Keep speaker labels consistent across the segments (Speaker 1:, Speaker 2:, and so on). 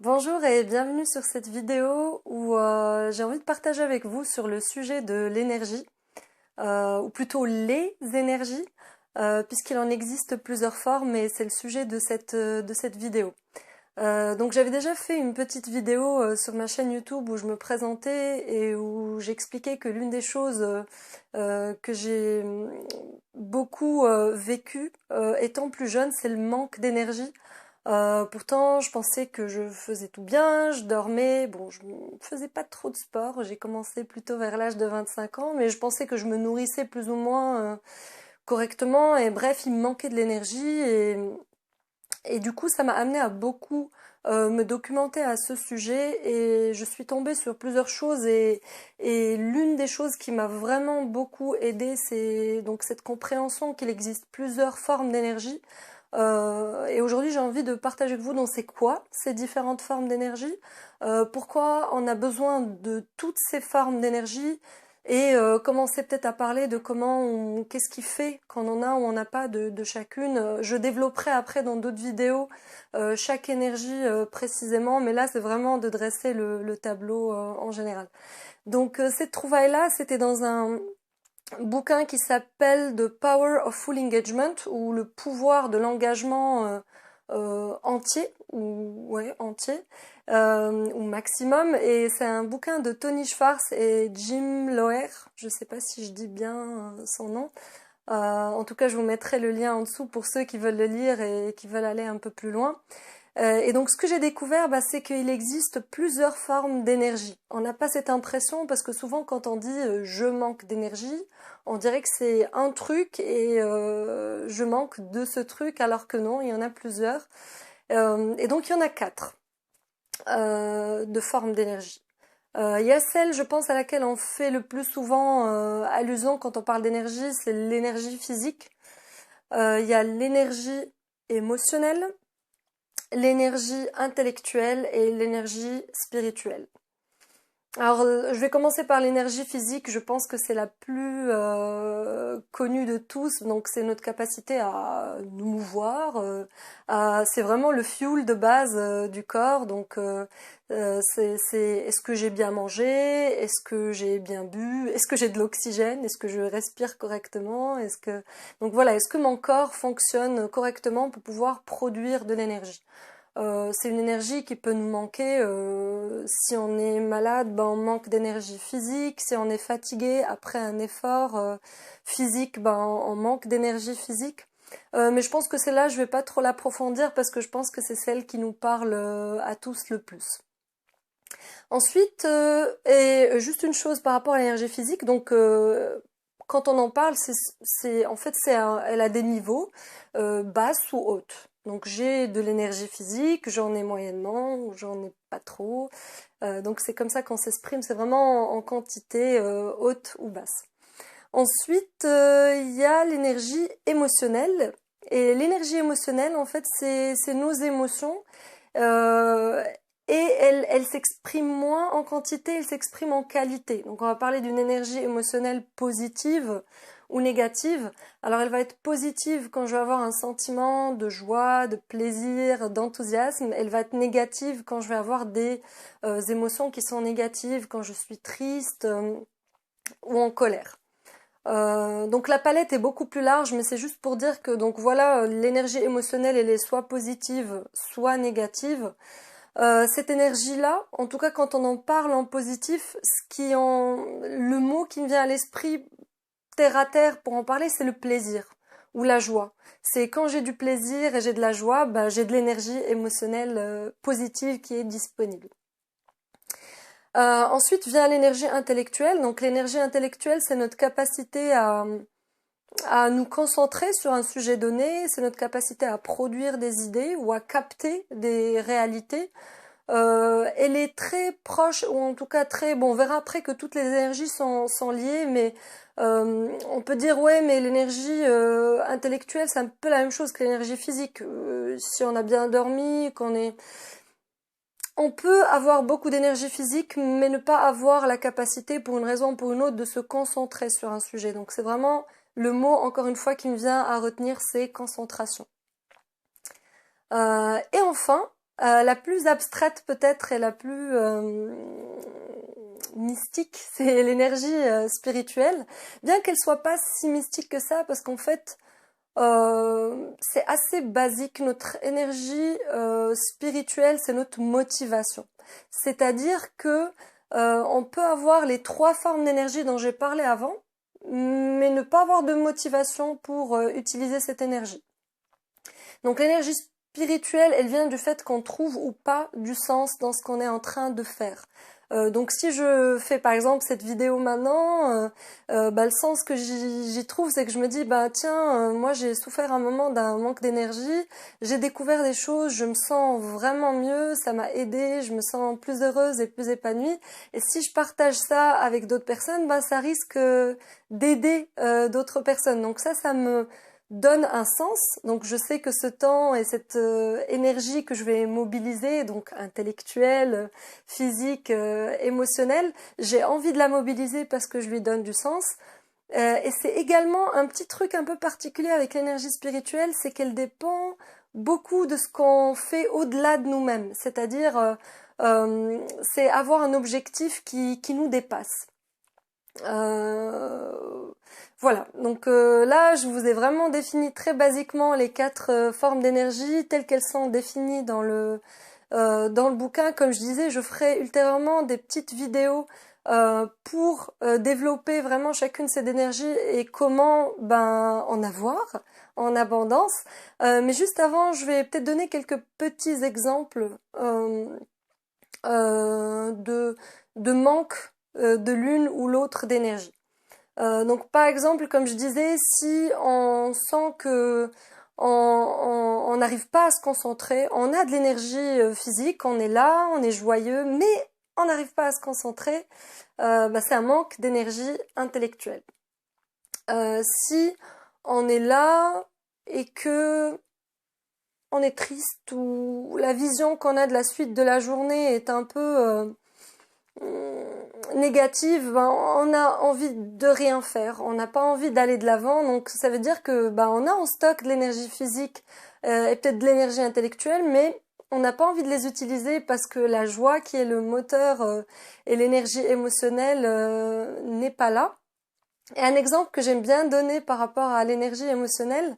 Speaker 1: Bonjour et bienvenue sur cette vidéo où j'ai envie de partager avec vous sur le sujet de l'énergie, ou plutôt les énergies, puisqu'il en existe plusieurs formes et c'est le sujet de cette vidéo. Donc j'avais déjà fait une petite vidéo sur ma chaîne YouTube où je me présentais et où j'expliquais que l'une des choses que j'ai beaucoup vécu étant plus jeune, c'est le manque d'énergie. Pourtant, je pensais que je faisais tout bien, je dormais, bon, je ne faisais pas trop de sport, j'ai commencé plutôt vers l'âge de 25 ans, mais je pensais que je me nourrissais plus ou moins correctement, et bref, il me manquait de l'énergie, et du coup, ça m'a amené à beaucoup me documenter à ce sujet, et je suis tombée sur plusieurs choses, et l'une des choses qui m'a vraiment beaucoup aidée, c'est donc cette compréhension qu'il existe plusieurs formes d'énergie. Et aujourd'hui, j'ai envie de partager avec vous dans c'est quoi ces différentes formes d'énergie, pourquoi on a besoin de toutes ces formes d'énergie et commencer peut-être à parler de qu'est-ce qui fait qu'on en a ou on n'a pas de chacune. Je développerai après dans d'autres vidéos chaque énergie précisément, mais là c'est vraiment de dresser le tableau en général. Donc cette trouvaille-là, c'était dans un bouquin qui s'appelle The Power of Full Engagement ou le pouvoir de l'engagement entier ou maximum, et c'est un bouquin de Tony Schwartz et Jim Loehr, je sais pas si je dis bien son nom. En tout cas, je vous mettrai le lien en dessous pour ceux qui veulent le lire et qui veulent aller un peu plus loin. Et donc, ce que j'ai découvert, c'est qu'il existe plusieurs formes d'énergie. On n'a pas cette impression parce que souvent, quand on dit je manque d'énergie, on dirait que c'est un truc et je manque de ce truc, alors que non, il y en a plusieurs. Et donc, il y en a quatre de formes d'énergie. Il y a celle, je pense, à laquelle on fait le plus souvent allusion quand on parle d'énergie, c'est l'énergie physique. Il y a l'énergie émotionnelle, l'énergie intellectuelle et l'énergie spirituelle. Alors, je vais commencer par l'énergie physique. Je pense que c'est la plus connue de tous. Donc, c'est notre capacité à nous mouvoir. C'est vraiment le fuel de base du corps. Donc, est-ce que j'ai bien mangé? Est-ce que j'ai bien bu? Est-ce que j'ai de l'oxygène? Est-ce que je respire correctement? Donc voilà, est-ce que mon corps fonctionne correctement pour pouvoir produire de l'énergie? C'est une énergie qui peut nous manquer. Si on est malade, on manque d'énergie physique. Si on est fatigué après un effort physique, on manque d'énergie physique. Mais je pense que celle-là, je vais pas trop l'approfondir parce que je pense que c'est celle qui nous parle à tous le plus. Ensuite, et juste une chose par rapport à l'énergie physique, donc quand on en parle, elle a des niveaux, basse ou haute. Donc j'ai de l'énergie physique, j'en ai moyennement, ou j'en ai pas trop. Donc c'est comme ça qu'on s'exprime, c'est vraiment en quantité haute ou basse. Ensuite, il y a l'énergie émotionnelle. Et l'énergie émotionnelle, en fait, c'est nos émotions. Euh, et elle s'exprime moins en quantité, elle s'exprime en qualité. Donc on va parler d'une énergie émotionnelle positive ou négative. Alors elle va être positive quand je vais avoir un sentiment de joie, de plaisir, d'enthousiasme. Elle va être négative quand je vais avoir des émotions qui sont négatives, quand je suis triste ou en colère. Donc la palette est beaucoup plus large, mais c'est juste pour dire que donc voilà, l'énergie émotionnelle elle est soit positive, soit négative. Cette énergie-là, en tout cas quand on en parle en positif, le mot qui me vient à l'esprit terre à terre pour en parler, c'est le plaisir ou la joie. C'est quand j'ai du plaisir et j'ai de la joie, j'ai de l'énergie émotionnelle positive qui est disponible. Ensuite vient l'énergie intellectuelle. Donc l'énergie intellectuelle, c'est notre capacité à nous concentrer sur un sujet donné, c'est notre capacité à produire des idées ou à capter des réalités. Elle est très proche, ou en tout cas très... Bon, on verra après que toutes les énergies sont liées, mais on peut dire, ouais, mais l'énergie intellectuelle, c'est un peu la même chose que l'énergie physique. Si on a bien dormi, On peut avoir beaucoup d'énergie physique, mais ne pas avoir la capacité, pour une raison ou pour une autre, de se concentrer sur un sujet. Donc c'est vraiment le mot, encore une fois, qui me vient à retenir, c'est concentration. Et enfin, La plus abstraite peut-être et la plus mystique, c'est l'énergie spirituelle, bien qu'elle soit pas si mystique que ça, parce qu'en fait, c'est assez basique. Notre énergie spirituelle, c'est notre motivation. C'est-à-dire que on peut avoir les trois formes d'énergie dont j'ai parlé avant, mais ne pas avoir de motivation pour utiliser cette énergie. Donc l'énergie spirituelle, elle vient du fait qu'on trouve ou pas du sens dans ce qu'on est en train de faire. Donc si je fais par exemple cette vidéo maintenant, le sens que j'y trouve, c'est que je me dis bah tiens, moi j'ai souffert un moment d'un manque d'énergie, j'ai découvert des choses, je me sens vraiment mieux, ça m'a aidé, je me sens plus heureuse et plus épanouie. Et si je partage ça avec d'autres personnes, bah ça risque d'aider d'autres personnes. Donc ça me donne un sens. Donc je sais que ce temps et cette énergie que je vais mobiliser, donc intellectuelle, physique, émotionnelle, j'ai envie de la mobiliser parce que je lui donne du sens. Et c'est également un petit truc un peu particulier avec l'énergie spirituelle, c'est qu'elle dépend beaucoup de ce qu'on fait au-delà de nous-mêmes. C'est-à-dire, c'est avoir un objectif qui nous dépasse. Voilà, donc là je vous ai vraiment défini très basiquement les quatre formes d'énergie telles qu'elles sont définies dans le bouquin. Comme je disais, je ferai ultérieurement des petites vidéos pour développer vraiment chacune de ces énergies et comment en avoir en abondance. Mais juste avant, je vais peut-être donner quelques petits exemples de manque de l'une ou l'autre d'énergie. Donc par exemple, comme je disais, si on sent que on n'arrive pas à se concentrer, on a de l'énergie physique, on est là, on est joyeux, mais on n'arrive pas à se concentrer, c'est un manque d'énergie intellectuelle. Si on est là et que on est triste ou la vision qu'on a de la suite de la journée est un peu négative, on a envie de rien faire, on n'a pas envie d'aller de l'avant, donc ça veut dire que on a en stock de l'énergie physique et peut-être de l'énergie intellectuelle, mais on n'a pas envie de les utiliser parce que la joie qui est le moteur et l'énergie émotionnelle n'est pas là. Et un exemple que j'aime bien donner par rapport à l'énergie émotionnelle,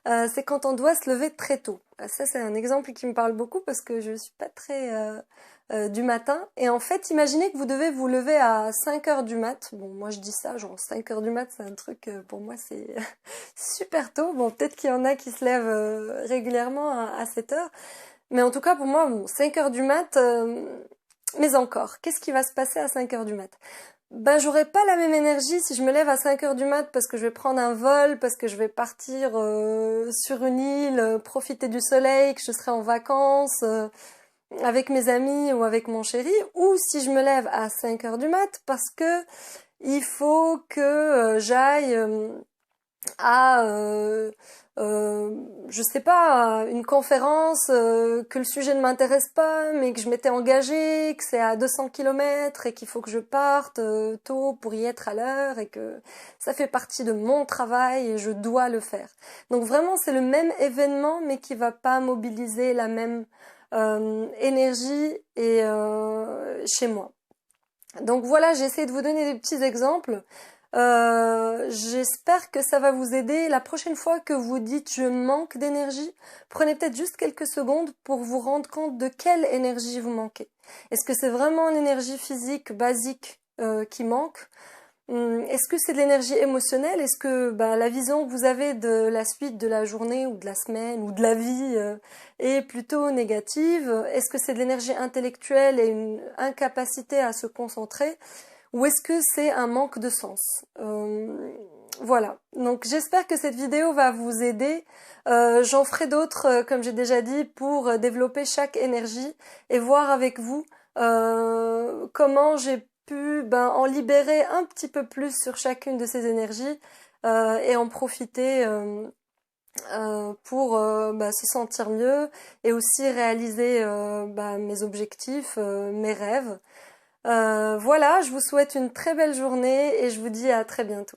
Speaker 1: c'est quand on doit se lever très tôt. Ça, c'est un exemple qui me parle beaucoup parce que je suis pas très du matin. Et en fait, imaginez que vous devez vous lever à 5 heures du mat. Bon, moi je dis ça, genre 5 heures du mat, c'est un truc, pour moi, c'est super tôt. Bon, peut-être qu'il y en a qui se lèvent régulièrement à 7 heures. Mais en tout cas, pour moi, bon, 5 heures du mat, mais encore, qu'est-ce qui va se passer à 5 heures du mat? J'aurai pas la même énergie si je me lève à 5 heures du mat parce que je vais prendre un vol, parce que je vais partir sur une île, profiter du soleil, que je serai en vacances avec mes amis ou avec mon chéri, ou si je me lève à 5 heures du mat parce que il faut que j'aille à je sais pas, une conférence que le sujet ne m'intéresse pas mais que je m'étais engagée, que c'est à 200 kilomètres et qu'il faut que je parte tôt pour y être à l'heure et que ça fait partie de mon travail et je dois le faire. Donc vraiment c'est le même événement mais qui va pas mobiliser la même énergie et chez moi. Donc voilà, j'ai essayé de vous donner des petits exemples. J'espère que ça va vous aider. La prochaine fois que vous dites je manque d'énergie, prenez peut-être juste quelques secondes pour vous rendre compte de quelle énergie vous manquez. Est-ce que c'est vraiment l'énergie physique basique qui manque? Est-ce que c'est de l'énergie émotionnelle? Est-ce que la vision que vous avez de la suite de la journée ou de la semaine ou de la vie est plutôt négative? Est-ce que c'est de l'énergie intellectuelle et une incapacité à se concentrer? Ou est-ce que c'est un manque de sens? Voilà. Donc j'espère que cette vidéo va vous aider. J'en ferai d'autres, comme j'ai déjà dit, pour développer chaque énergie et voir avec vous comment j'ai pu en libérer un petit peu plus sur chacune de ces énergies et en profiter pour se sentir mieux et aussi réaliser mes objectifs, mes rêves. Voilà, je vous souhaite une très belle journée et je vous dis à très bientôt.